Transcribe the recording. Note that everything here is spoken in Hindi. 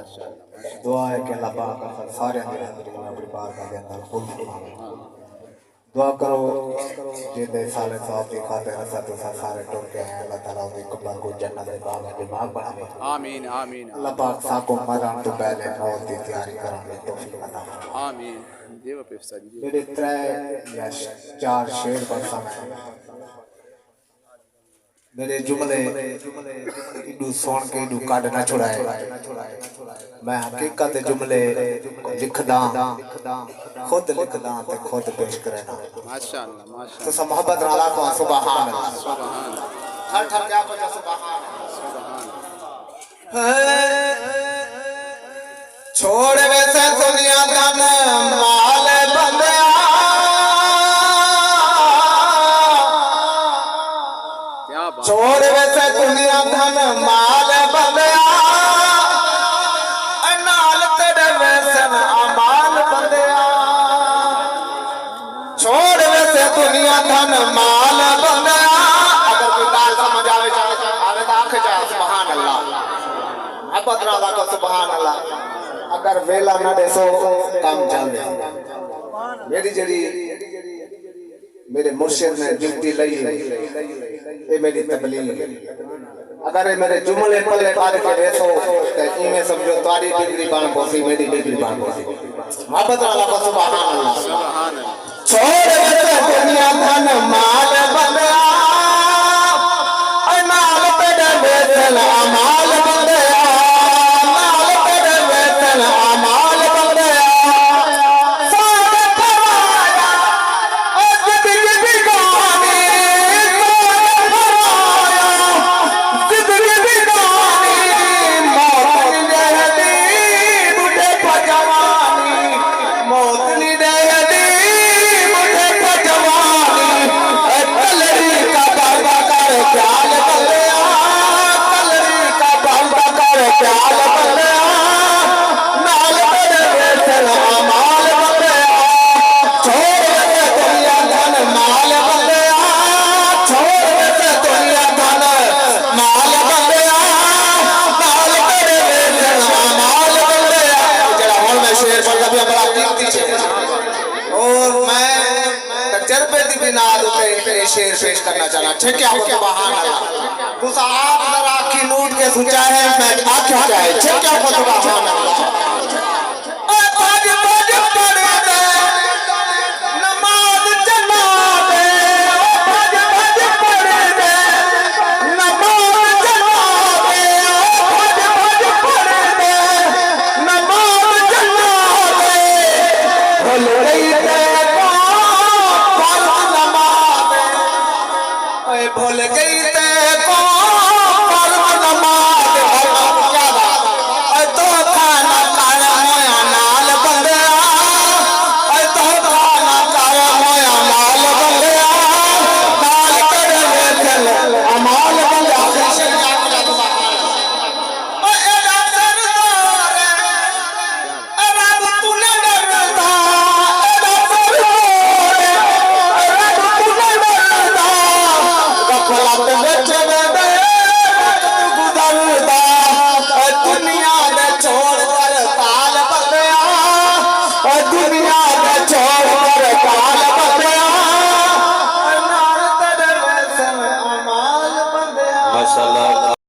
दुआ है कि अल्लाह पाक सारे अपनी बारगाह के अंदर कबूल फरमावे। दुआ करो जिंदे साले साहब की खातिर असा तो सारे टुर के हैं, अल्लाह ताला उनकी कब्र को जन्नत के बाग में दिमाग बनावे। आमीन आमीन अल्लाह पाक साको मरण तो पहले मौत की तैयारी कराने तौफीक अता फरमावे। आमीन। देव पेस्ता जी मेरे 3 या 4 शेर पर समय मेरे जुमले इडू सुन के इडू काट ना छुड़ाए। मैं हकीकत जुमले लिखदा खुद लिखदा ते खुद पेश करना। माशाअल्लाह माशाअल्लाह। तो सब मोहब्बत नाला को सुभान अल्लाह सुभान हर ठर क्या को सुभान छोड़ वैसे दुनिया धन माल बंदिया छोड़ वैसे दुनिया धन माल बंदिया नाल तेरे वैसन अमाल बंदिया छोड़ वैसे दुनिया धन माल बंदिया। अगर कोई गाल समझ आवे आवे तो आंख जा सुभान अल्लाह अबद राजा को सुभान अल्लाह। अगर वेला न देसो काम चल दे मेरी जड़ी मेरे मुर्शिद ने ड्यूटी लई ये मेरी तबलीग। अगर मेरे जुमले पल्ले पार के देसो ते इमे समझो तुम्हारी डिग्री बाण पोसी मेरी डिग्री बाण पोसी। मोहब्बत वाला को सुभान अल्लाह सुभान अल्लाह। छोड़ दे दुनिया धन माल बंदिया नाल तेरे बेसन अमाल बंदिया नाल तेरे बेसन अमाल बंदिया सारे फराया ओ जिंदगी बिगानी फराया जिंदगी बिगानी मौत नहीं देती मुझे पजवानी मौत नहीं देती मुझे पजवानी कलरी का बाबा कर ख्याल बल्लिया कलरी का बाबा कर ख्याल बल्लिया नाल तेरे बेसन अमाल बल्लिया छोड़ दे दुनिया धन माल बल्लिया छोड़ दे दुनिया धन माल बल्लिया नाल तेरे बेसन अमाल बल्लिया। जरा हुन मैं शेर पढ़ के बड़ा कीमती शेर और मैं तजर्बे की बिनाद पे शेर पेश करना चाहना। ठीक है आपको सुभान अल्लाह। तुसा आप जरा आखी नूट के सोचा है मैं आखी चाहे ठीक है आपको सुभान